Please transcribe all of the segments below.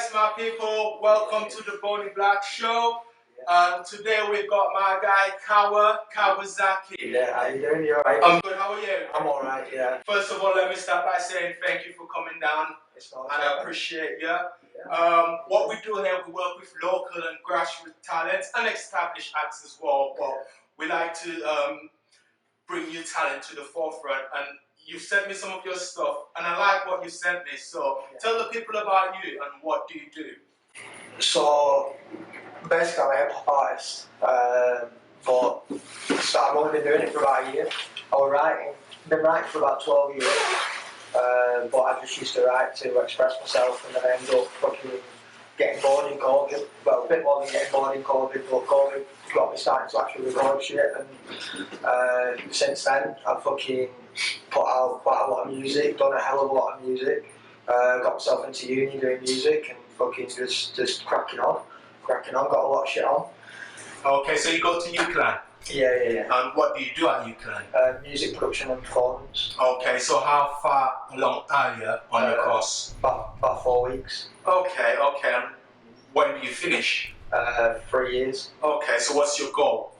Yes, my people, welcome to the Boney Black Show. Today we've got my guy KAWAZAKI. Yeah, how you doing? You alright? I'm good, how are you? I'm alright, yeah. First of all, let me start by saying thank you for coming down, and I appreciate you. What we do here, we work with local and grassroots talents and established acts as well, but we like to bring new talent to the forefront, and you sent me some of your stuff, and I like what you sent me, so tell the people about you and what do you do? So, basically I'm a hip-hop artist, but I've only been doing it for about a year. Been writing for about 12 years, but I just used to write to express myself, and then I ended up fucking getting bored in COVID. Well, a bit more than getting bored in COVID, but COVID got me starting to actually record shit, and since then I've fucking put out quite a lot of music, done a hell of a lot of music, got myself into uni doing music and fucking just cracking on, got a lot of shit on. Okay, so you go to UCLan? Yeah. And what do you do at UCLan? Music production and performance. Okay, so how far along are you on your course? About 4 weeks. Okay, and when do you finish? 3 years. Okay, so what's your goal?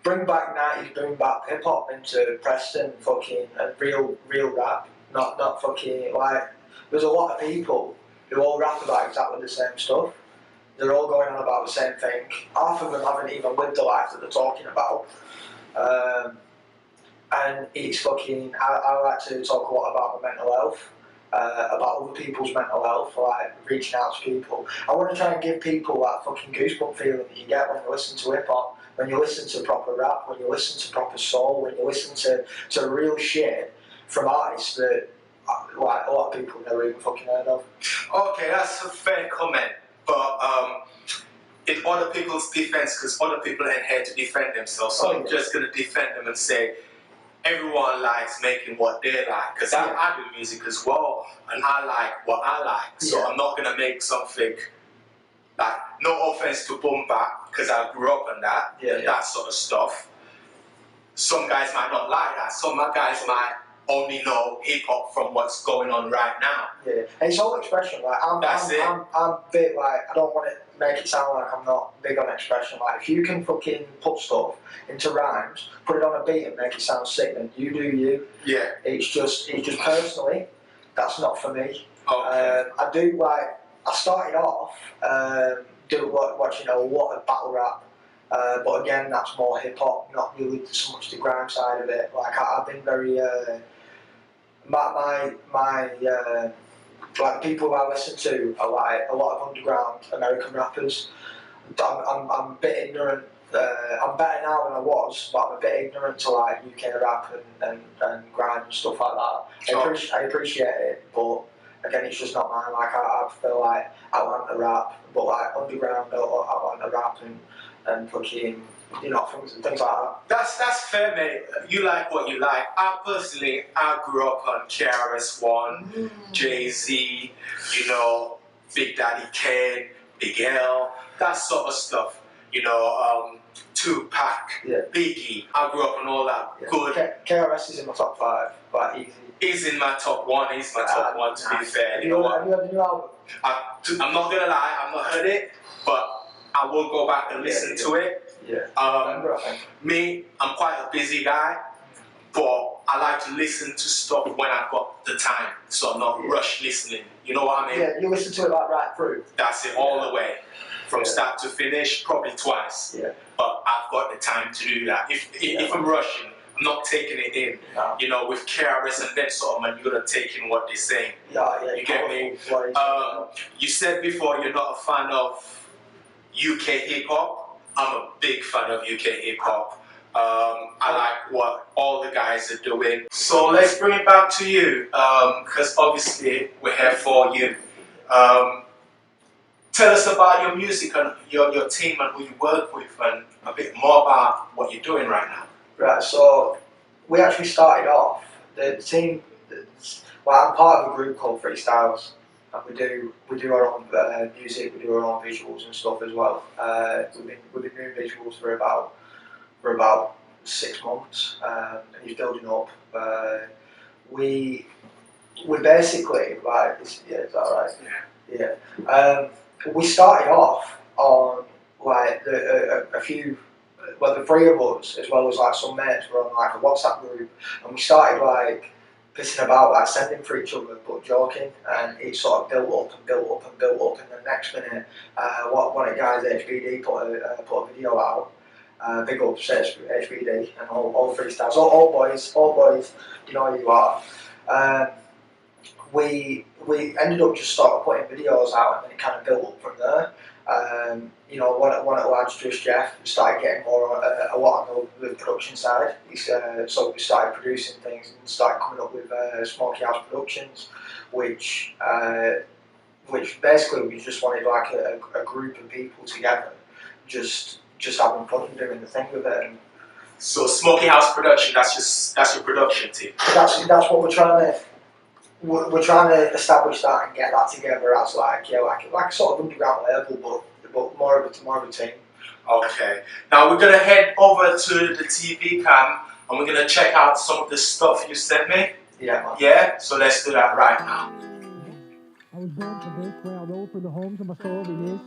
Bring back 90s, bring back hip hop into Preston, fucking, and real rap. Not fucking, like, there's a lot of people who all rap about exactly the same stuff. They're all going on about the same thing. Half of them haven't even lived the life that they're talking about. And it's fucking, I like to talk a lot about my mental health, about other people's mental health, like reaching out to people. I want to try and give people that fucking goosebump feeling that you get when you listen to hip hop, when you listen to proper rap, when you listen to proper soul, when you listen to real shit from artists that like a lot of people never even fucking heard of. Okay, that's a fair comment, but in other people's defense, because other people ain't here to defend themselves, so I'm just gonna defend them and say everyone likes making what they like, because I do music as well, and I like what I like, so I'm not gonna make something like, no offense to boom bap, because I grew up on that, that sort of stuff. Some guys might not like that. Some guys might only know hip hop from what's going on right now. Yeah, and it's all expression. Like I'm big. Like I don't want to make it sound like I'm not big on expression. Like if you can fucking put stuff into rhymes, put it on a beat and make it sound sick, then you do you. Yeah. It's just personally, that's not for me. Okay. I started off watching a lot of battle rap. But again, that's more hip hop, not really so much the grime side of it. Like I've been very like the people I listen to are like a lot of underground American rappers. I'm a bit ignorant. I'm better now than I was, but I'm a bit ignorant to like UK rap and grime and stuff like that. I appreciate it, but again, it's just not mine. Like I feel like I want to rap, but like underground, I want to rap and fucking, you know, things like that. That's fair, mate. You like what you like. I grew up on KRS-One, Jay-Z, you know, Big Daddy Kane, Big L, that sort of stuff. You know, Tupac, Biggie. I grew up on all that good. KRS is in my top 5, but easy. He's in my top 1. He's my top 1 to be fair. Have you heard the new album? I'm not gonna lie, I've not heard it, but I will go back and listen to it. Me, I'm quite a busy guy, but I like to listen to stuff when I've got the time, so I'm not rush listening. You know what I mean? Yeah, you listen to it like right through. That's it, all the way, from start to finish, probably twice. Yeah. But I've got the time to do that. If I'm rushing, I'm not taking it in. No. You know, with KRS and then sort of, man, you gotta take in what they're saying. Yeah. You get me? You said before you're not a fan of UK hip hop. I'm a big fan of UK hip hop. I like what all the guys are doing. So let's bring it back to you, because obviously we're here for you. Tell us about your music and your team and who you work with, and a bit more about what you're doing right now. Right, so we actually started off, the team, well, I'm part of a group called Freestyles, and we do our own music, we do our own visuals and stuff as well. We've been doing visuals for about 6 months, and he's building up. We we basically, like, yeah, is that right? Yeah. Yeah. We started off on like a few, well, the three of us, as well as like some mates, were on like a WhatsApp group, and we started like pissing about, like sending for each other, but joking, and it sort of built up and built up and built up, and the next minute, one of the guys at HBD put a video out. Big up HBD and all freestyles, all boys, you know who you are. We ended up just sort of putting videos out, and then it kind of built up from there. You know, one of the lads, just Jeff, started getting more a lot on the production side. So we started producing things and started coming up with Smoky House Productions, which basically we just wanted like a group of people together, just having fun and doing the thing with it. And so Smoky House Production, that's your production team. That's what we're trying to. We're trying to establish that and get that together as like sort of underground level, but more of a team. Okay. Now we're gonna head over to the TV cam and we're gonna check out some of the stuff you sent me. Yeah, man. Yeah. So let's do that right now. I was born for this, where I roll through the homes and my story is.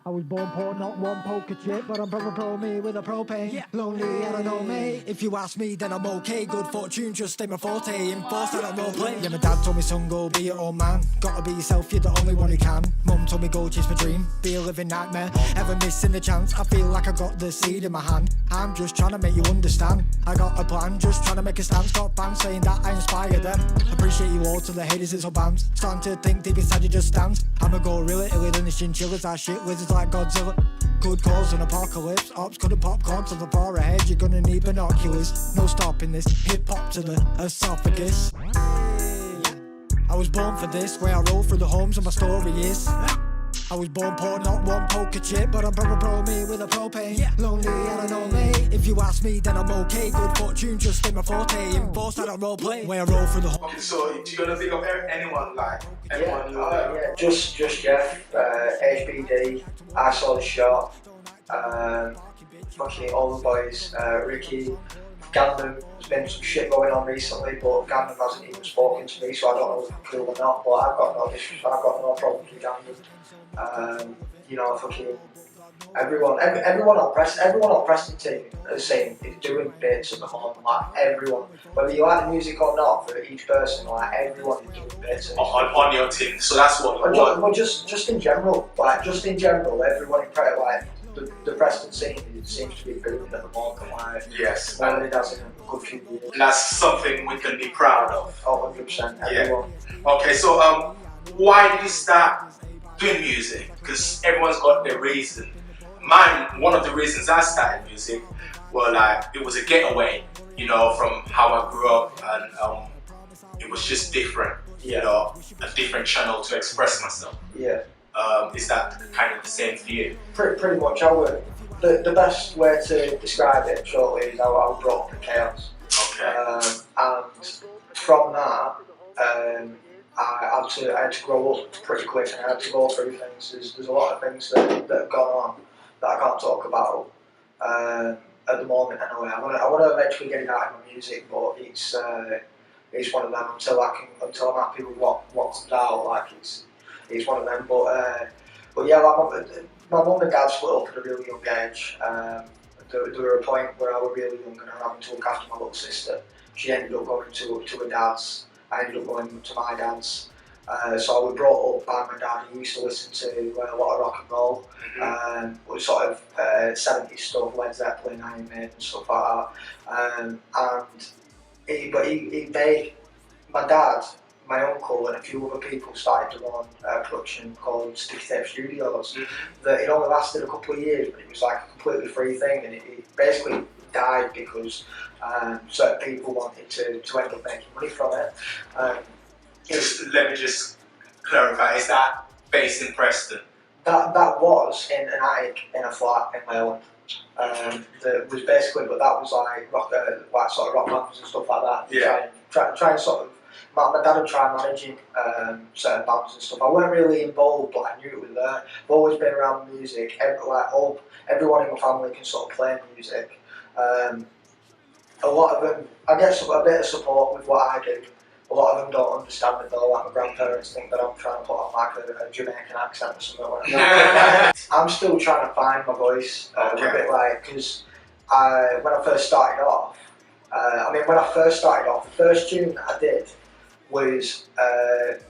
I was born poor, not one poker chip, but I'm pro me with a propane. Yeah. Lonely, I don't know me. If you ask me, then I'm okay. Good fortune, just stay my forte. Enforced, I don't role play. Yeah, my dad told me, son, go be your own man. Gotta be yourself, you're the only one who can. Mum told me, go chase my dream. Be a living nightmare. Ever missing the chance? I feel like I got the seed in my hand. I'm just trying to make you understand. I got a plan, just trying to make a stance. Got fans saying that I inspire them. Appreciate you all to the haters, it's all bands. Starting to think deep inside you just stands. I'm a gorilla, iller than the chinchillas. I shit lizards like Godzilla. Good cause an apocalypse. Ops couldn't pop corn to the far ahead. You're gonna need binoculars. No stopping this. Hip hop to the esophagus. I was born for this, where I roll through the homes and my story is. I was born poor, not one poker chip, but I'm pro me with a propane. Yeah. Lonely, I don't know me. If you ask me, then I'm okay. Good fortune, just stay my forte. Enforced, I don't role play. Where I roll through the Okay, so do you gonna think of anyone like anyone you know? Yeah, just Jeff, HBD, I saw the shot, fucking all the boys, Ricky, Gandon. There's been some shit going on recently, but Gandon hasn't even spoken to me, so I don't know if it's cool or not. But I've got no problem with Gandon. You know, fucking everyone on Preston team is saying is doing bits at the moment. Like everyone, whether you like the music or not, for each person, like everyone is doing bits on your team. So that's what you want. Well, just in general, everyone in Preston, like the Preston scene seems to be booming at the moment. Like, yes, more than it has in a good few years. And that's something we can be proud of. Oh, 100%. Everyone. Yeah. Okay, so why did you start doing music? Because everyone's got their reason. Mine, one of the reasons I started music, well, like it was a getaway, you know, from how I grew up, and it was just different, you know, a different channel to express myself. Yeah. Is that kind of the same for you? Pretty much. The best way to describe it shortly is how I was brought up in chaos. Okay. And from that, I had to grow up pretty quick, and I had to go through things. There's a lot of things that have gone on that I can't talk about at the moment. Anyway, I want to eventually get it out in my music, but it's one of them until I'm happy with what comes out. Like it's one of them. But yeah, like my mum and dad split up at a really young age. There were a point where I was really young and I was having to look after my little sister. She ended up going to her dad's. I ended up going to my dad's. So I was brought up by my dad. He used to listen to a lot of rock and roll, sort of 70s stuff, Led Zeppelin, Iron Maiden, stuff like that. My dad, my uncle, and a few other people started to run a production called Sticky Tape Studios. That it only lasted a couple of years, but it was like a completely free thing, and it basically died because certain people wanted to end up making money from it. Let me just clarify, is that based in Preston? That was in an attic in a flat in Maryland. That was basically, but that was like sort of rock bands and stuff like that. Yeah. Try and sort of. My dad would try managing certain bands and stuff. I weren't really involved, but I knew it was there. I've always been around music. Everyone in my family can sort of play music. A lot of them, I get a bit of support with what I do. A lot of them don't understand it though, like my grandparents think that I'm trying to put on like a Jamaican accent or something like that. I'm still trying to find my voice, a bit like, because when I first started off, the first tune that I did was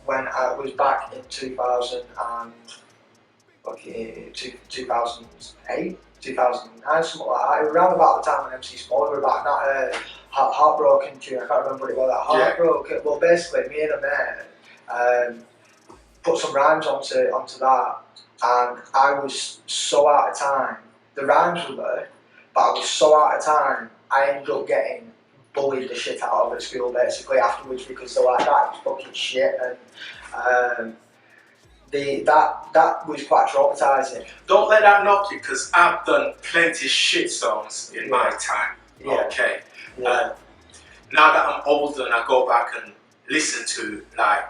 when I was back in 2008, 2009, something like that. Around about the time when MC Small were back, that Heartbroken tune, I can't remember what it was, that Heartbroken. Yeah. Well, basically, me and a mate put some rhymes onto that, and I was so out of time. The rhymes were there, but I was so out of time, I ended up getting bullied the shit out of at school basically afterwards because they were like, that was fucking shit, and that was quite traumatising. Don't let that knock you, because I've done plenty shit songs in my time. Yeah. Okay. Yeah. Now that I'm older and I go back and listen to like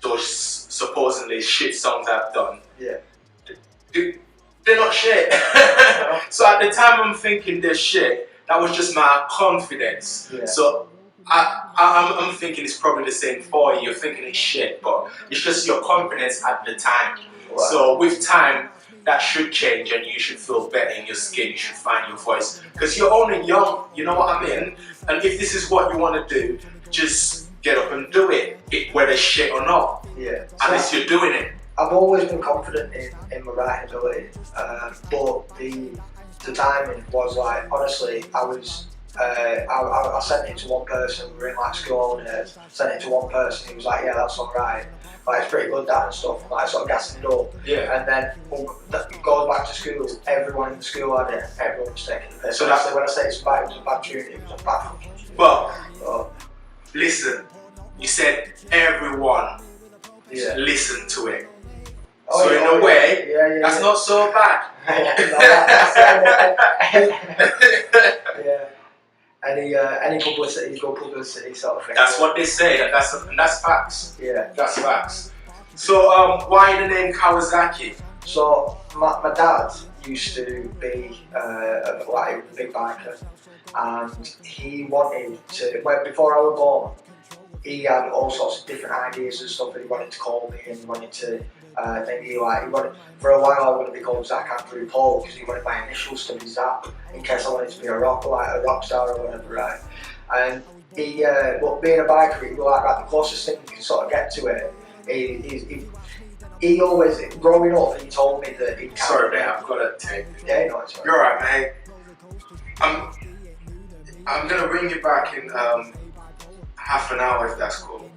those supposedly shit songs I've done, they're not shit. So at the time I'm thinking they're shit, that was just my confidence. Yeah. So I'm thinking it's probably the same for you. You're thinking it's shit, but it's just your confidence at the time. Wow. So with time, that should change, and you should feel better in your skin. You should find your voice, because you're only young. You know what I mean? And if this is what you want to do, just get up and do it, whether shit or not. Yeah. At least you're doing it. I've always been confident in my writing ability, but the timing was like, honestly, I sent it to one person. We were in like school holidays. Sent it to one person. He was like, "Yeah, that's all right. Like, it's pretty good, that and stuff." I'm like, sort of gassing it up. Yeah. And then goes back to school. Everyone in the school had it. Everyone was taking the piss. So that's when I say it's bad. It was a bad tune. It was a bad fucking tune. Well, listen. You said everyone listened to it. Oh, so in a way, that's not so bad. Any publicity is good publicity, sort of thing. That's what they say, and that's facts. Yeah. That's facts. So why the name Kawazaki? So my dad used to be a big biker, and he wanted to, before I was born, he had all sorts of different ideas and stuff that he wanted to call me, and he wanted to for a while I wanted to be called Zach Andrew Paul, because he wanted my initials to be Zach in case I wanted to be a rock star or whatever, right? And he, being a biker, he was like the closest thing you can sort of get to it. He always, growing up, he told me that he. Sorry, mate, I've got to take. Yeah, no, it's alright. You're alright, mate. I'm gonna bring you back in half an hour if that's cool.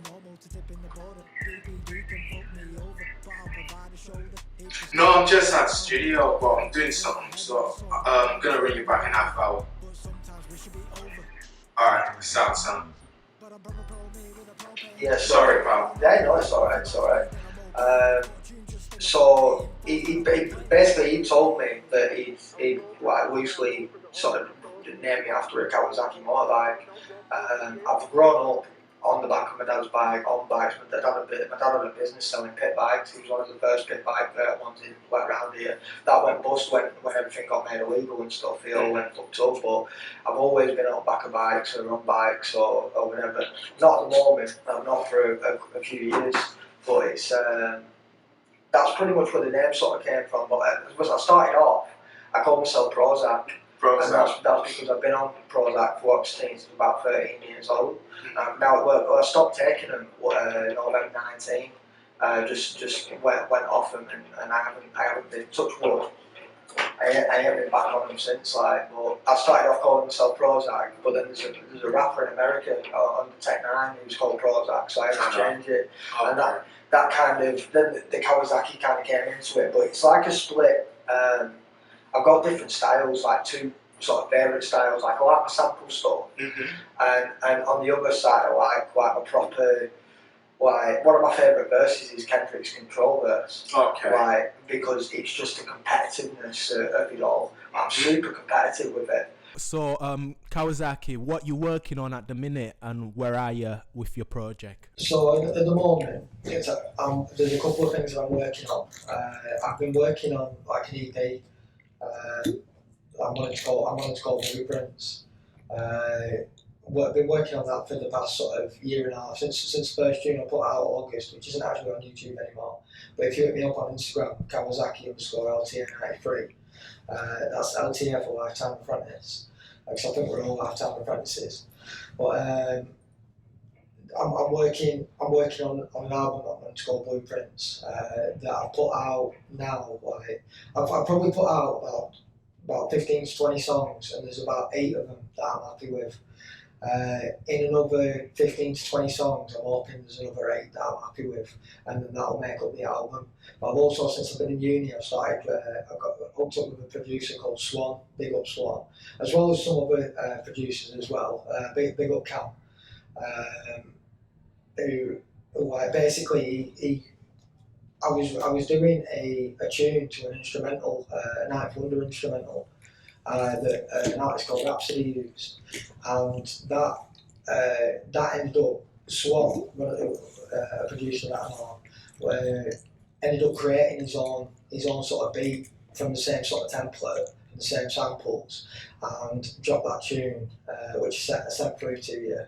No, I'm just at the studio, but I'm doing something, so I'm gonna ring you back in half an hour. Alright, sound. Yeah, sorry, pal. Yeah, no, it's alright, so he basically told me that he'd like loosely sort of named me after a Kawasaki motorbike. I've grown up on the back of my dad's bike, on bikes. My dad had a business selling pit bikes. He was one of the first pit bike ones around here. That went bust when everything got made illegal and stuff. It all went fucked up. But I've always been on the back of bikes or on bikes or whatever. Not at the moment. Not for a few years. But it's that's pretty much where the name sort of came from. But as I started off, I called myself Prozac. And that's because I've been on Prozac for since about 13 years old. Now at work, I stopped taking them November 19. Just went off them, and I haven't been touch wood. I haven't been back on them since. But I started off calling myself Prozac, but then there's a rapper in America on the Tech 9 who's called Prozac, so I had to change it. And that kind of then the Kawasaki kind of came into it, but it's like a split. I've got different styles, like two sort of favourite styles. Like I like my sample stuff, and on the other side I like a proper. Like one of my favourite verses is Kendrick's Control verse. Okay. Because it's just the competitiveness of it all. I'm super competitive with it. So Kawazaki, what you working on at the minute, and where are you with your project? So at the moment, there's a couple of things that I'm working on. I've been working on like an EP. I wanted to call Blueprints. I've been working on that for the past sort of year and a half, since first tune I put out August, which isn't actually on YouTube anymore. But if you hit me up on Instagram, Kawazaki_LTN93, that's LTN for Lifetime Apprentice, because I think we're all lifetime apprentices. But I'm working on an album that's called Blueprints that I've put out now. Like I've probably put out about 15 to 20 songs, and there's about 8 of them that I'm happy with. In another 15 to 20 songs, I'm hoping there's another 8 that I'm happy with, and then that'll make up the album. But I've also, since I've been in uni, I've got hooked up with a producer called Swan, big up Swan, as well as some other producers as well, big up Cam, who like basically I was doing a tune to an instrumental, a Ninth Wonder instrumental, that an artist called Rhapsody used, and that ended up Swan, a producer that I'm on, ended up creating his own sort of beat from the same sort of template, from the same samples, and dropped that tune, which I sent through to you.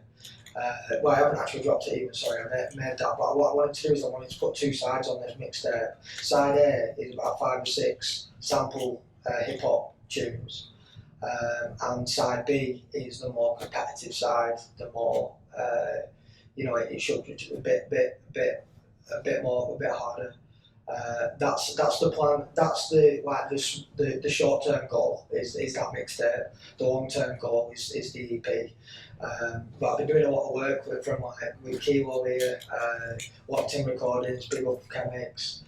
Well, I haven't actually dropped it even, sorry, I made that, but what I wanted to do is I wanted to put 2 sides on this mixtape. Side A is about 5 or 6 sample hip-hop tunes, and side B is the more competitive side, the more, it should be a bit harder. That's the plan. That's the short-term goal is that mixtape. The long-term goal is the EP. But I've been doing a lot of work with Kilo here, Locked-In Recordings, big up Chemix,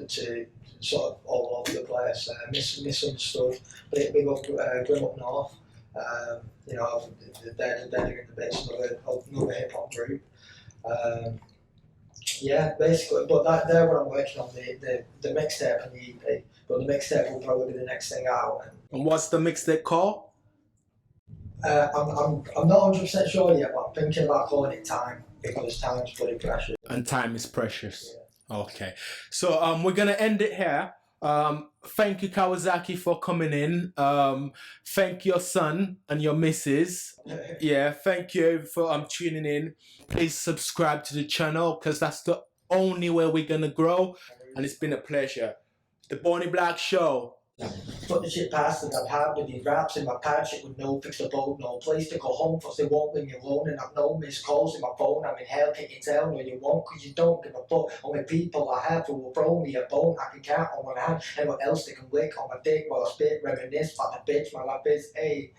to sort of all over the place. Misunderstood, big up Grim Up North. They're doing the bits of another hip hop group. Yeah, basically, but they're what I'm working on, the mixtape and the EP. But the mixtape will probably be the next thing out. And what's the mixtape called? I'm not 100% sure yet, but I'm thinking about calling it Time, because time's bloody precious. And time is precious. Yeah. Okay. So we're gonna end it here. Thank you, Kawazaki, for coming in. Thank your son and your missus. Yeah, thank you for tuning in. Please subscribe to the channel, because that's the only way we're gonna grow. And it's been a pleasure. The Boney Black Show. Put the shit past them. I've had with these raps in my pants, shit with no fix the boat, no place to go home, cause they won't leave me alone, and I've no missed calls in my phone. I'm in hell, can you tell? No, you won't, cause you don't give a fuck. Only people I have who will throw me a bone, I can count on one hand, and what else they can lick on my dick while I spit, reminisce, fuck the bitch, my life is, hey.